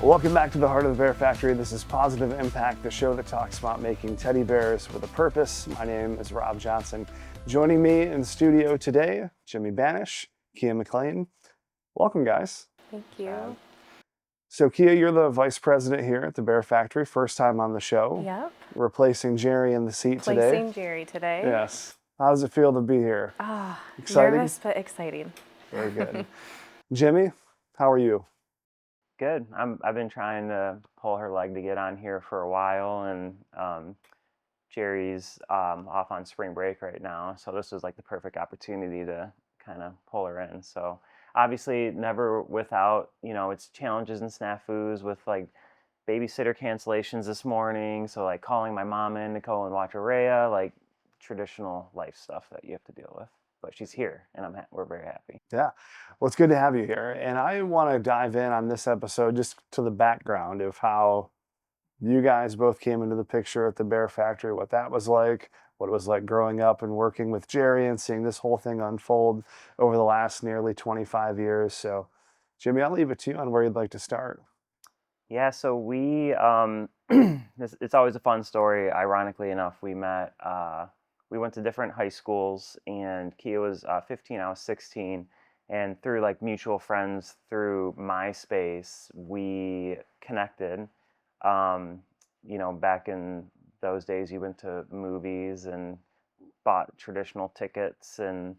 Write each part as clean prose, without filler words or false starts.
Welcome back to the Heart of the Bear Factory. This is Pawsitive Impact, the show that talks about making teddy bears with a purpose. My name is Rob Johnson. Joining me in the studio today, Jimmy Keia McLain. Welcome, guys. Thank you. So, Keia, you're the vice president here at the Bear Factory. First time on the show. Yep. Replacing Jerry in the seat today. Replacing Jerry today. Yes. How does it feel to be here? Exciting? Nervous, but exciting. Very good. Jimmy, how are you? Good. I've been trying to pull her leg to get on here for a while, and Jerry's off on spring break right now, so this was like the perfect opportunity to kind of pull her in. So obviously never without, it's challenges and snafus with like babysitter cancellations this morning, so like calling my mom in to go and watch Araya, like traditional life stuff that you have to deal with. But she's here, and we're very happy. Yeah, well, it's good to have you here. And I want to dive in on this episode just to the background of how you guys both came into the picture at the Bear Factory, what that was like, what it was like growing up and working with Jerry and seeing this whole thing unfold over the last nearly 25 years. So, Jimmy, I'll leave it to you on where you'd like to start. Yeah, so we, it's always a fun story. Ironically enough, we met, we went to different high schools, and Keia was 15, I was 16, and through like mutual friends through MySpace, we connected. Back in those days, you went to movies and bought traditional tickets, and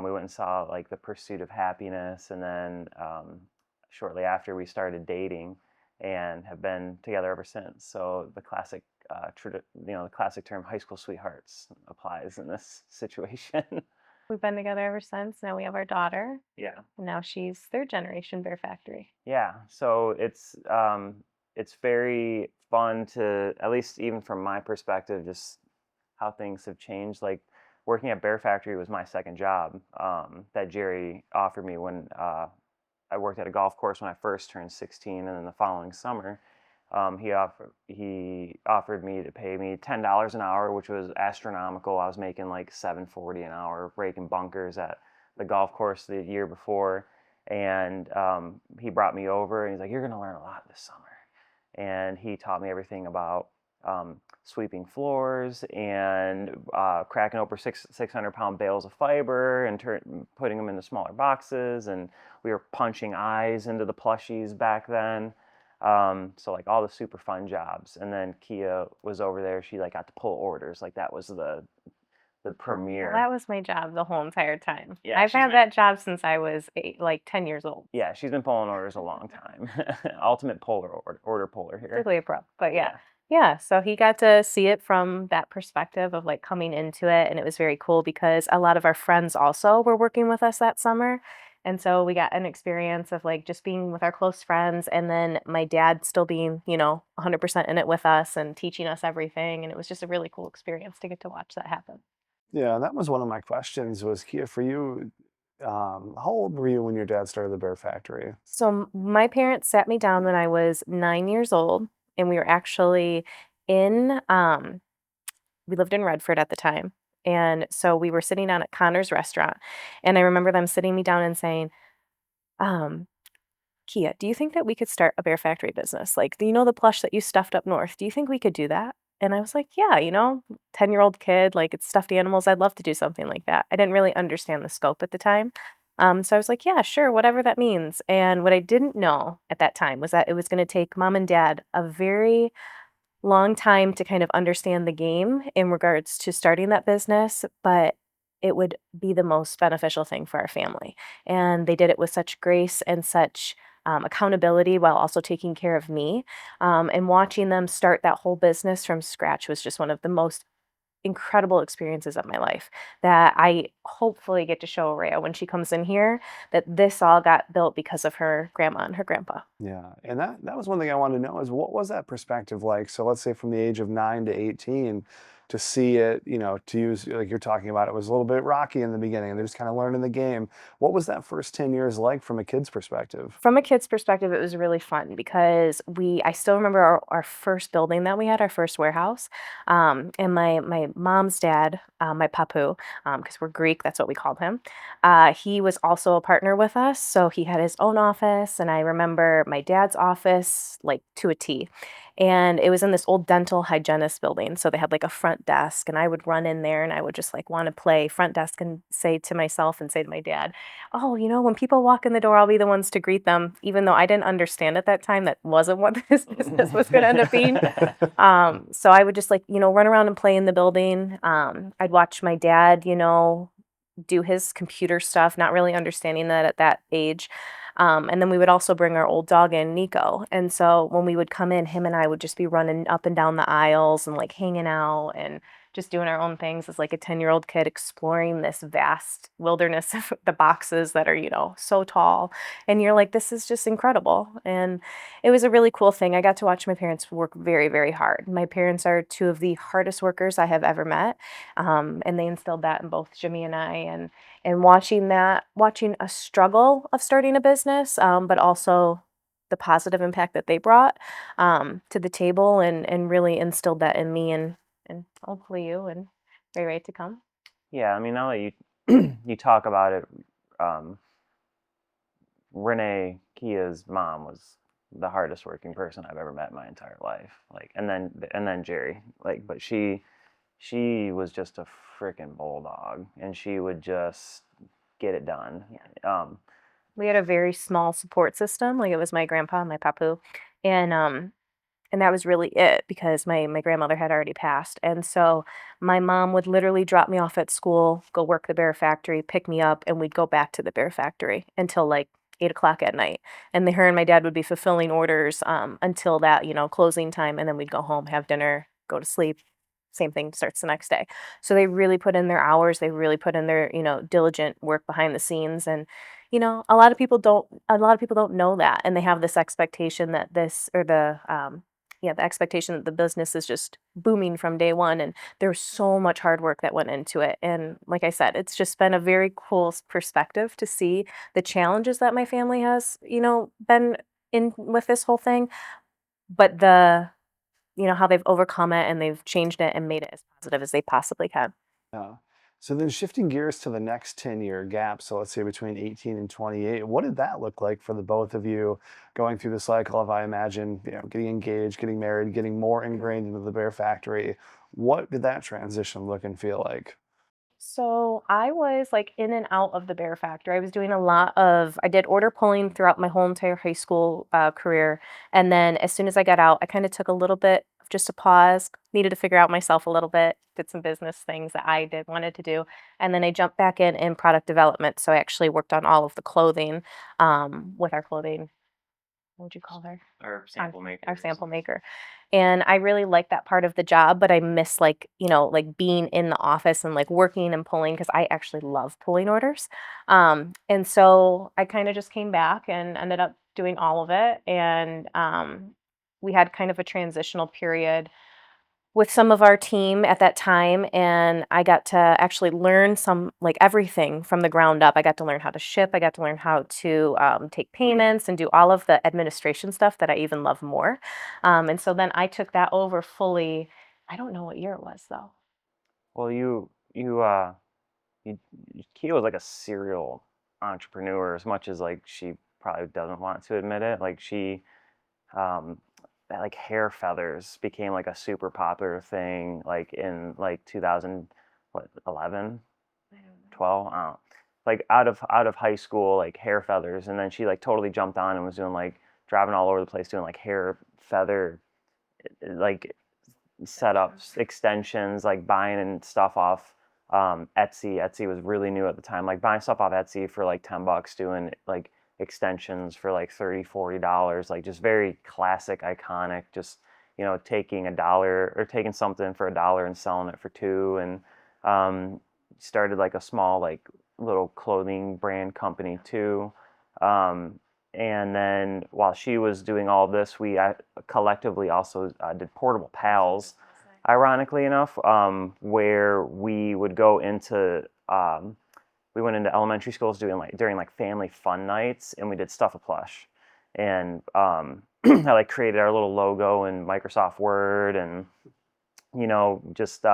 we went and saw like The Pursuit of Happiness, and then shortly after we started dating and have been together ever since. So the classic the classic term high school sweethearts applies in this situation. We've been together ever since. Now we have our daughter. Yeah. And now she's third generation Bear Factory. Yeah. So it's very fun to, at least even from my perspective, just how things have changed. Like working at Bear Factory was my second job that Jerry offered me when I worked at a golf course when I first turned 16, and then the following summer, he offered me to pay me $10 an hour, which was astronomical. I was making like $7.40 an hour raking bunkers at the golf course the year before, and he brought me over, and he's like, "You're gonna learn a lot this summer," and he taught me everything about sweeping floors and cracking open 600-pound bales of fiber and putting them into smaller boxes, and we were punching eyes into the plushies back then. So like all the super fun jobs. And then Keia was over there. She like got to pull orders. Like that was the premiere. Well, that was my job the whole entire time. Yeah, I've had that job since I was 10 years old. Yeah, she's been pulling orders a long time. Ultimate order puller here. Strictly a pro, but yeah. Yeah, so he got to see it from that perspective of like coming into it, and it was very cool because a lot of our friends also were working with us that summer. And so we got an experience of like just being with our close friends, and then my dad still being, 100% in it with us and teaching us everything. And it was just a really cool experience to get to watch that happen. Yeah, that was one of my questions was, Keia, for you, how old were you when your dad started the Bear Factory? So my parents sat me down when I was 9 years old, and we were actually we lived in Redford at the time. And so we were sitting down at Connor's restaurant, and I remember them sitting me down and saying, Keia, do you think that we could start a Bear Factory business? Like, the plush that you stuffed up north? Do you think we could do that? And I was like, yeah, 10-year-old kid, like it's stuffed animals. I'd love to do something like that. I didn't really understand the scope at the time. So I was like, yeah, sure, whatever that means. And what I didn't know at that time was that it was going to take mom and dad a very long time to kind of understand the game in regards to starting that business, but it would be the most beneficial thing for our family. And they did it with such grace and such accountability while also taking care of me. And watching them start that whole business from scratch was just one of the most incredible experiences of my life that I hopefully get to show Araya when she comes in here, that this all got built because of her grandma and her grandpa. Yeah, and that was one thing I wanted to know is what was that perspective like? So let's say from the age of 9 to 18 to see it, to use, like you're talking about, it was a little bit rocky in the beginning and they're just kind of learning the game. What was that first 10 years like from a kid's perspective? From a kid's perspective, it was really fun because I still remember our first building that we had, our first warehouse. And my mom's dad, my papu, because we're Greek, that's what we called him. He was also a partner with us. So he had his own office. And I remember my dad's office, like to a T. And it was in this old dental hygienist building. So they had like a front desk, and I would run in there and I would just like want to play front desk and say to myself and say to my dad, oh, when people walk in the door, I'll be the ones to greet them, even though I didn't understand at that time that wasn't what this business was going to end up being. So I would just like, run around and play in the building. I'd watch my dad, do his computer stuff, not really understanding that at that age. And then we would also bring our old dog in, Nico. And so when we would come in, him and I would just be running up and down the aisles and like hanging out and just doing our own things as like a 10-year-old kid exploring this vast wilderness of the boxes that are, so tall. And you're like, this is just incredible. And it was a really cool thing. I got to watch my parents work very, very hard. My parents are two of the hardest workers I have ever met. And they instilled that in both Jimmy and I. And watching a struggle of starting a business, but also the positive impact that they brought to the table and really instilled that in me and hopefully you and Ray Ray to come. Yeah, I mean, now that you you talk about it, Renee, Kia's mom, was the hardest working person I've ever met in my entire life. Like, and then Jerry, like, but she was just a freaking bulldog, and she would just get it done. Yeah. We had a very small support system. Like it was my grandpa and my papu, and that was really it because my grandmother had already passed. And so my mom would literally drop me off at school, go work the bear factory, pick me up, and we'd go back to the bear factory until like 8 o'clock at night. And her and my dad would be fulfilling orders until that, closing time. And then we'd go home, have dinner, go to sleep. Same thing starts the next day. So they really put in their hours. They really put in their, diligent work behind the scenes. And, a lot of people don't know that. And they have this expectation that the expectation that the business is just booming from day one. And there's so much hard work that went into it. And like I said, it's just been a very cool perspective to see the challenges that my family has, been in with this whole thing. But how they've overcome it and they've changed it and made it as positive as they possibly can. Yeah. So then shifting gears to the next 10-year gap, so let's say between 18 and 28, what did that look like for the both of you going through the cycle of, I imagine, getting engaged, getting married, getting more ingrained into the Bear Factory? What did that transition look and feel like? So I was like in and out of the bear factory. I did order pulling throughout my whole entire high school career. And then as soon as I got out, I kind of took a little bit of just a pause, needed to figure out myself a little bit, did some business things that wanted to do. And then I jumped back in product development. So I actually worked on all of the clothing with our clothing. What would you call her? Our sample maker. Our sample maker. And I really like that part of the job, but I miss like, like being in the office and like working and pulling because I actually love pulling orders. And so I kind of just came back and ended up doing all of it. And we had kind of a transitional period with some of our team at that time, and I got to actually learn some like everything from the ground up. I got to learn how to ship. I got to learn how to take payments and do all of the administration stuff that I even love more. And so then I took that over fully. I don't know what year it was though. Well, you Kia was like a serial entrepreneur, as much as like she probably doesn't want to admit it. Like um, like hair feathers became like a super popular thing, like in like 2000, what, 11, I don't know. 12, I don't know. Like out of high school, like hair feathers, and then she like totally jumped on and was doing like driving all over the place doing like hair feather like setups, extensions, like buying and stuff off Etsy. Etsy was really new at the time. Like buying stuff off Etsy for like $10, doing like extensions for like $30, $40, like just very classic, iconic. Just taking a dollar or taking something for $1 and selling it for two, and started like a small like little clothing brand company too. And then while she was doing all this, we collectively also did portable pals. ironically enough, where we would go into we went into elementary schools during like family fun nights, and we did stuff a plush, and I like created our little logo in Microsoft Word, and just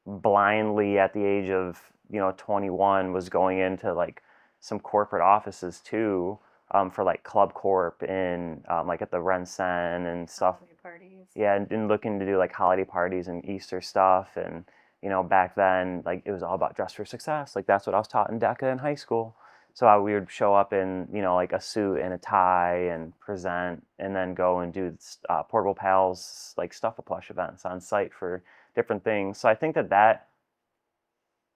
blindly at the age of 21 was going into like some corporate offices too, for like Club Corp and like at the Rensen and stuff. Holiday parties. Yeah, and looking to do like holiday parties and Easter stuff. And back then, like, it was all about dress for success. Like, that's what I was taught in DECA in high school. So we would show up in like a suit and a tie and present, and then go and do Portable Pals, like stuff a plush events on site for different things. So I think that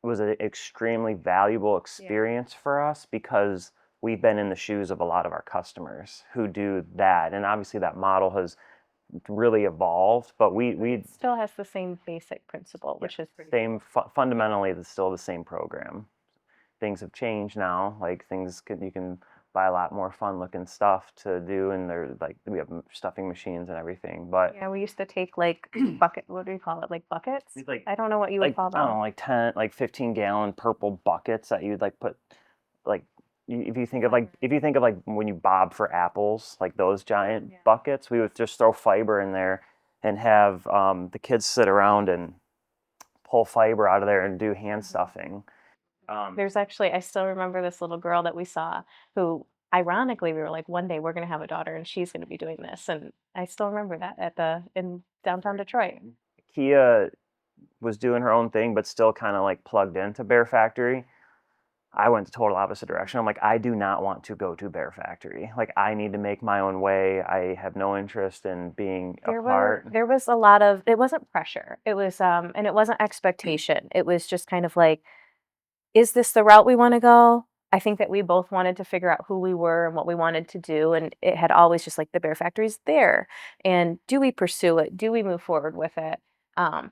was an extremely valuable experience for us, because we've been in the shoes of a lot of our customers who do that, and obviously that model has really evolved, but we It still has the same basic principle, which is pretty same fundamentally, it's still the same program. Things have changed now. Like, you can buy a lot more fun looking stuff to do, and they're like, we have stuffing machines and everything. But Yeah, we used to take like what do you call it? Like buckets? like, I don't know what you would like, call I don't know, them. like 10, like 15-gallon purple buckets that you'd like put, like, if you think of like when you bob for apples, like those giant buckets, we would just throw fiber in there and have the kids sit around and pull fiber out of there and do hand stuffing. There's actually, I still remember this little girl that we saw who, ironically, we were like, one day we're going to have a daughter and she's going to be doing this. And I still remember that in downtown Detroit. Keia was doing her own thing, but still kind of like plugged into Bear Factory. I went the total opposite direction. I'm like, I do not want to go to Bear Factory. Like, I need to make my own way. I have no interest in being a part. There was a lot of, it wasn't pressure. It was, and it wasn't expectation. It was just kind of like, is this the route we want to go? I think that we both wanted to figure out who we were and what we wanted to do. And it had always just like the Bear Factory's there. And do we pursue it? Do we move forward with it? Um,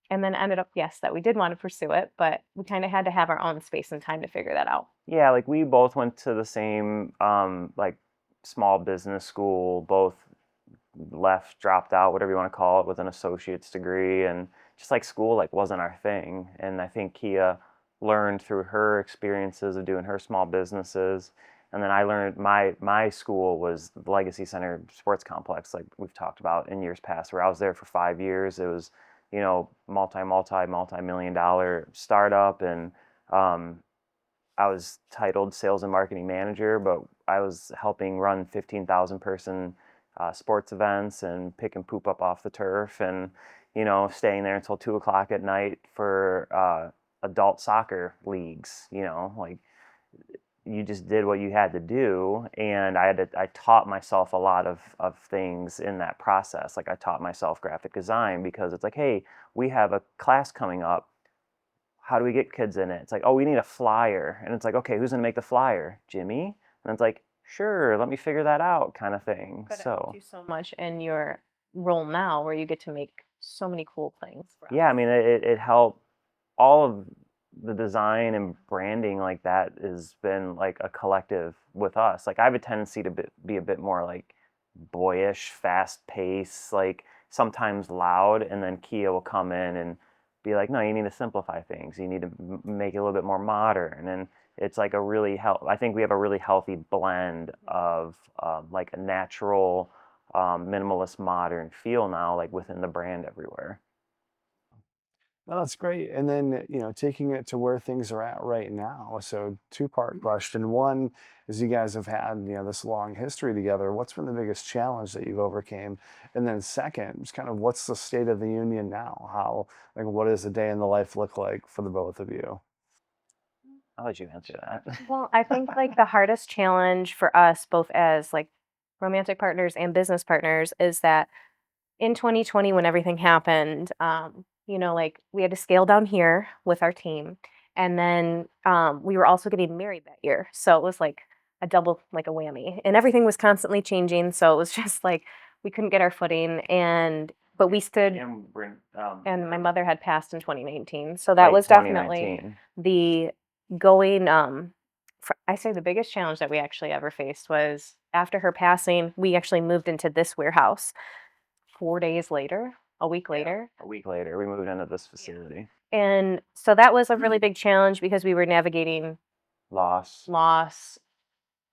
and then ended up, yes, that we did want to pursue it, but we kind of had to have our own space and time to figure that out. Yeah, like, we both went to the same like small business school, both dropped out, whatever you want to call it, with an associate's degree, and just like school like wasn't our thing. And I think Keia learned through her experiences of doing her small businesses, and then I learned my school was the Legacy Center Sports Complex, like we've talked about in years past, where I was there for 5 years. It was multi-million dollar startup, and I was titled sales and marketing manager, but I was helping run 15,000 person sports events and pick and poop up off the turf, and staying there until 2 o'clock at night for adult soccer leagues. Like, you just did what you had to do, and I taught myself a lot of things in that process. Like, I taught myself graphic design, because it's like, hey, we have a class coming up, how do we get kids in it? It's like, oh, we need a flyer. And it's like, okay, who's going to make the flyer? Jimmy? And it's like, sure, let me figure that out, kind of thing. But it So, helped you so much in your role now where you get to make so many cool things for yeah, I us. mean, it helped. All of the design and branding like that has been like a collective with us. Like, I have a tendency to be a bit more like boyish, fast paced, like sometimes loud, and then Keia will come in and be like, no, you need to simplify things. You need to make it a little bit more modern. And it's like I think we have a really healthy blend of like a natural, minimalist, modern feel now, like within the brand everywhere. Well, that's great. And then, taking it to where things are at right now. So, two-part question. One is, you guys have had, this long history together. What's been the biggest challenge that you've overcame? And then second, just kind of what's the state of the union now? Like, what does a day in the life look like for the both of you? I'll let you answer that. Well, I think like the hardest challenge for us, both as like romantic partners and business partners, is that in 2020, when everything happened, like we had to scale down here with our team. And then we were also getting married that year. So it was like a double, like a whammy. And everything was constantly changing. So it was just like we couldn't get our footing. But we stood, and my mother had passed in 2019. So that Late was definitely 2019. the going, I say the biggest challenge that we actually ever faced was after her passing, we actually moved into this warehouse 4 days later. a week later. A week later, we moved into this facility. And so that was a really big challenge because we were navigating Loss.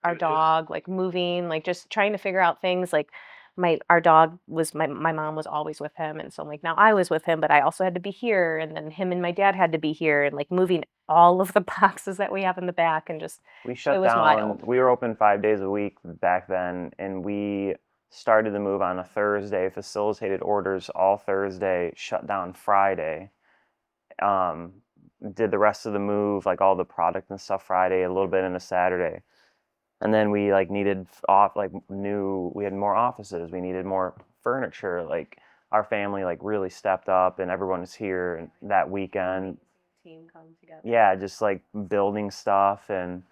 our dog, like moving, like just trying to figure out things. Like our dog was my mom was always with him, and so like now I was with him, but I also had to be here, and then him and my dad had to be here, and like moving all of the boxes that we have in the back, and just We it shut was down. wild. We were open 5 days a week back then, and we started the move on a Thursday, facilitated orders all Thursday, shut down Friday. Did the rest of the move, like all the product and stuff, Friday, a little bit into Saturday. And then we like needed we had more offices, we needed more furniture. Like our family like really stepped up, and everyone was here and that weekend. Team come together. Yeah, just like building stuff, and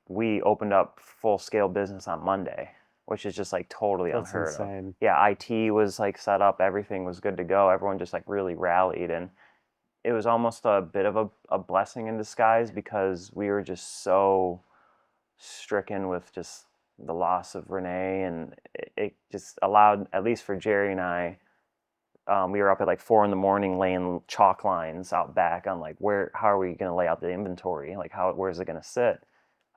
we opened up full scale business on Monday, which is just like totally That's unheard of. insane. Yeah, IT was like set up, everything was good to go. Everyone just like really rallied, and it was almost a bit of a blessing in disguise because we were just so stricken with just the loss of Renee, and it just allowed, at least for Jerry and I, we were up at like 4 a.m. laying chalk lines out back on like how are we going to lay out the inventory, like where's it going to sit,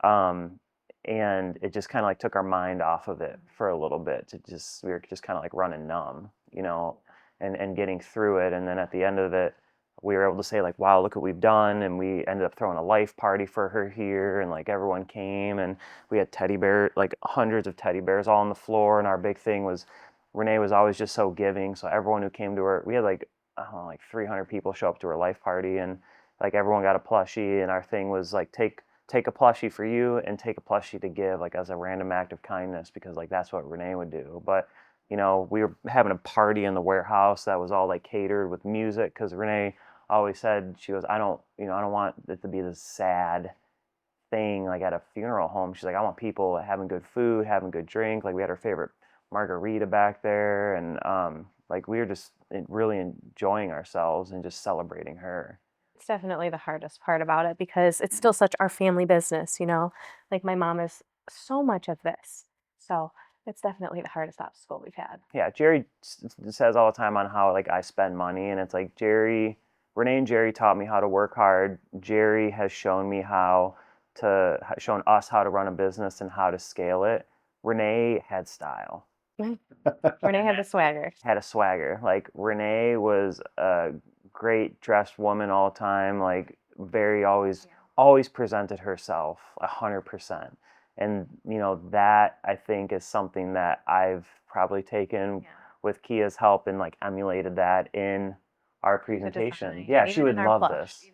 and it just kind of like took our mind off of it for a little bit. We were just kind of like running numb, and getting through it. And then at the end of it, we were able to say like, wow, look what we've done. And we ended up throwing a life party for her here, and like everyone came, and we had like hundreds of teddy bears all on the floor. And our big thing was Renee was always just so giving. So everyone who came to her, we had like, I don't know, like 300 people show up to her life party, and like everyone got a plushie. And our thing was like, take a plushie for you and take a plushie to give, like as a random act of kindness, because like that's what Renee would do. But we were having a party in the warehouse that was all like catered with music, because Renee always said, she goes, I don't want it to be this sad thing like at a funeral home. She's like, I want people having good food, having good drink. Like we had our favorite margarita back there, and like we were just really enjoying ourselves and just celebrating her. It's definitely the hardest part about it because it's still such our family business, Like my mom is so much of this. So it's definitely the hardest obstacle we've had. Yeah, Jerry says all the time on how like I spend money, and it's like Renee and Jerry taught me how to work hard. Jerry has shown us how to run a business and how to scale it. Renee had style. Renee had the swagger. Had a swagger. Like Renee was a great dressed woman all the time. Like always presented herself 100%. And that I think is something that I've probably taken with Kia's help and like emulated that in our presentation. Yeah, she would love this.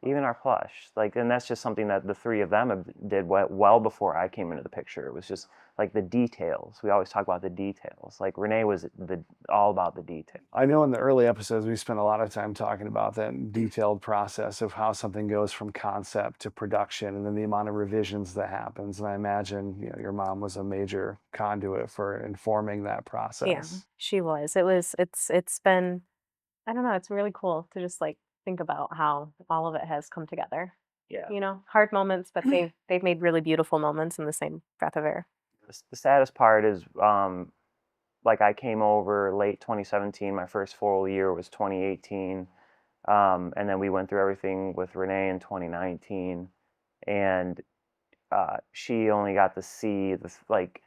Even our plush. Like, and that's just something that the three of them did well before I came into the picture. It was just like the details. We always talk about the details. Like Renee was all about the detail. I know in the early episodes we spent a lot of time talking about that detailed process of how something goes from concept to production, and then the amount of revisions that happens. And I imagine your mom was a major conduit for informing that Yeah, process. she was. It's been, I don't know, it's really cool to just like think about how all of it has come together. Yeah. Hard moments, but they've made really beautiful moments in the same breath of air. The saddest part is like I came over late 2017. My first full year was 2018, and then we went through everything with Renee in 2019, and she only got to see like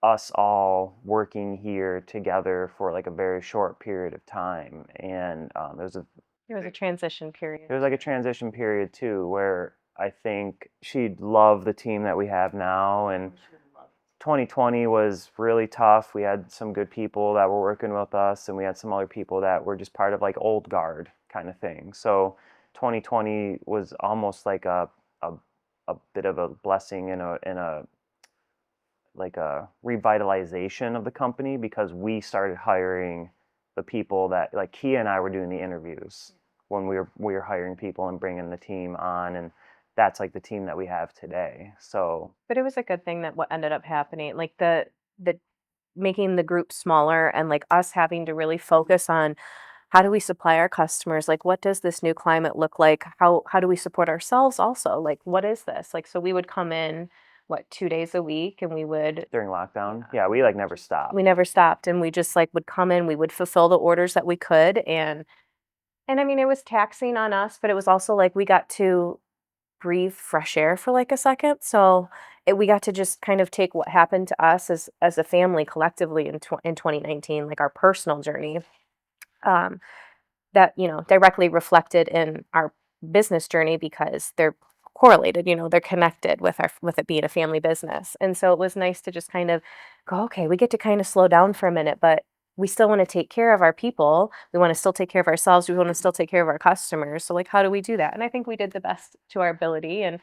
us all working here together for like a very short period of time, and There was a transition period. there was like a transition period too, where I think she'd love the team that we have now. And 2020 was really tough. We had some good people that were working with us, and we had some other people that were just part of like old guard kind of thing. So 2020 was almost like a bit of a blessing in a like a revitalization of the company, because we started hiring the people that like Keia and I were doing the interviews when we were hiring people and bringing the team on, and that's like the team that we have today. So, But it was a good thing that what ended up happening, like the making the group smaller and like us having to really focus on how do we supply our customers? Like, what does this new climate look like? How do we support ourselves also? Like, what is this? Like, so we would come in what, 2 days a week, and we would During lockdown. Yeah, we like never stopped. we never stopped, and we just like would come in, we would fulfill the orders that we could, and I mean, it was taxing on us, but it was also like we got to breathe fresh air for like a second. So we got to just kind of take what happened to us as a family collectively in 2019, like our personal journey, um, that directly reflected in our business journey because they're correlated. They're connected with it being a family business, and so it was nice to just kind of go, okay, we get to kind of slow down for a minute, but we still want to take care of our people. We want to still take care of ourselves. We want to still take care of our customers. So like, how do we do that? And I think we did the best to our ability. And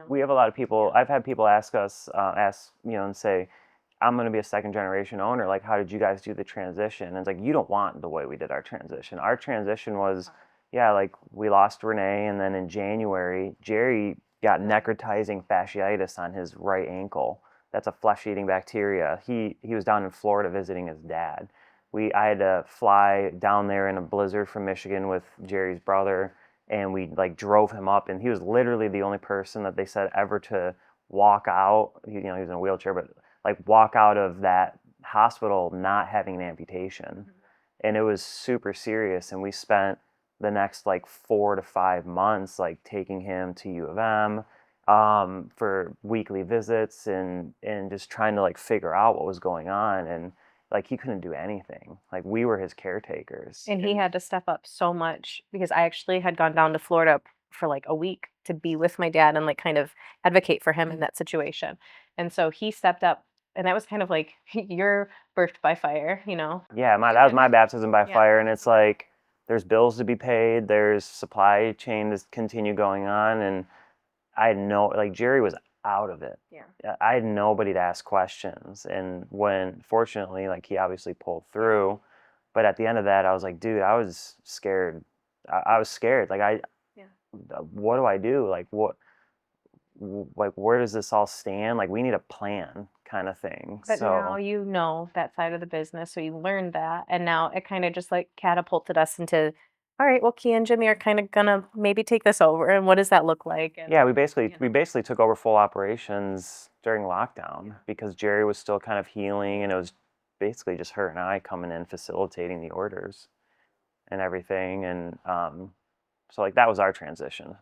We have a lot of people. I've had people ask us, and say, I'm going to be a second generation owner. Like, how did you guys do the transition? And it's like, you don't want the way we did our transition. Our transition was, like we lost Renee, and then in January, Jerry got necrotizing fasciitis on his right ankle. That's a flesh-eating bacteria. He was down in Florida visiting his dad. I had to fly down there in a blizzard from Michigan with Jerry's brother, and we like drove him up, and he was literally the only person that they said ever to walk out. He was in a wheelchair, but like walk out of that hospital not having an amputation. And it was super serious, and we spent the next like 4 to 5 months like taking him to U of M for weekly visits and just trying to like figure out what was going on. And like he couldn't do anything. Like we were his caretakers. And he had to step up so much because I actually had gone down to Florida for like a week to be with my dad and like kind of advocate for him in that situation. And so he stepped up, and that was kind of like your birth by fire, Yeah, that was my baptism by Yeah. fire. And it's like there's bills to be paid, there's supply chain to continue going on, and I had like Jerry was out of it. Yeah. I had nobody to ask questions. And when fortunately, like he obviously pulled through, but at the end of that, I was like, dude, I was scared. I was scared. Like what do I do? Like like where does this all stand? Like we need a plan kind of thing. But now that side of the business, so you learned that, and now it kind of just like catapulted us into, all right, well, Keia and Jimmy are kind of gonna maybe take this over, and what does that look like? And yeah, we basically took over full operations during lockdown because Jerry was still kind of healing, and it was basically just her and I coming in facilitating the orders and everything. And so like that was our transition.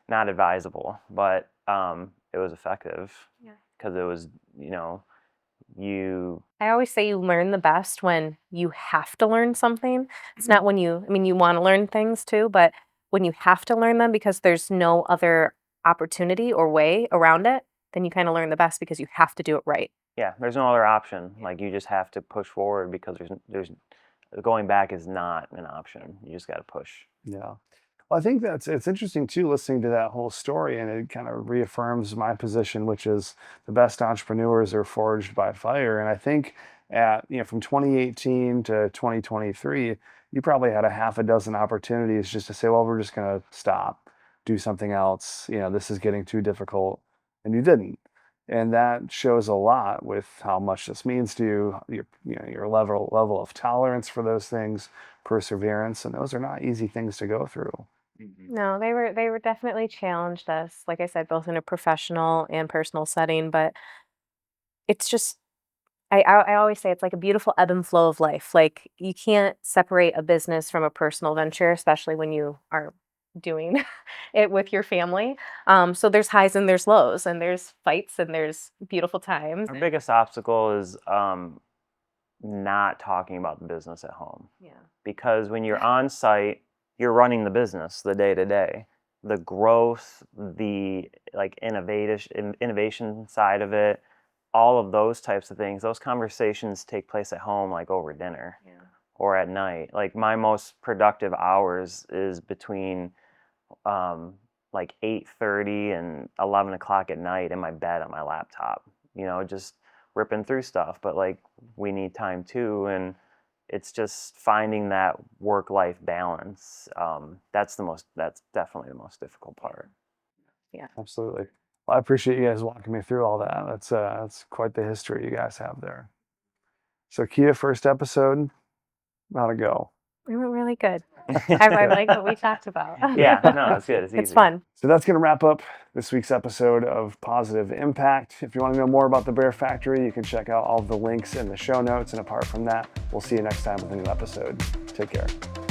Not advisable, but it was effective because it was, I always say you learn the best when you have to learn something. It's not when you want to learn things too, but when you have to learn them because there's no other opportunity or way around it, then you kind of learn the best because you have to do it right. Yeah, there's no other option. Like you just have to push forward because there's going back is not an option. You just got to push. Yeah. Well, I think it's interesting too, listening to that whole story, and it kind of reaffirms my position, which is the best entrepreneurs are forged by fire. And I think from 2018 to 2023, you probably had a half a dozen opportunities just to say, well, we're just going to stop, do something else. This is getting too difficult, and you didn't. And that shows a lot with how much this means to you, your level of tolerance for those things, perseverance, and those are not easy things to go through. No, they were definitely challenged us, like I said, both in a professional and personal setting, but it's just I always say it's like a beautiful ebb and flow of life. Like you can't separate a business from a personal venture, especially when you are doing it with your family. So there's highs and there's lows, and there's fights and there's beautiful times. Our biggest obstacle is not talking about the business at home. Yeah. Because when you're on site, you're running the business the day to day. The growth, the like innovation side of it, all of those types of things, those conversations take place at home, like over dinner or at night. Like my most productive hours is between like 8:30 and 11 o'clock at night in my bed on my laptop, just ripping through stuff. But like we need time too, and it's just finding that work-life balance. That's definitely the most difficult part. Yeah. Absolutely. Well, I appreciate you guys walking me through all that. That's quite the history you guys have there. So Keia, first episode, how'd it go? We were really good. I like what we talked about. Yeah, no, it's good. It's easy. It's fun. So that's going to wrap up this week's episode of Pawsitive Impact. If you want to know more about the Bear Factory, you can check out all of the links in the show notes. And apart from that, we'll see you next time with a new episode. Take care.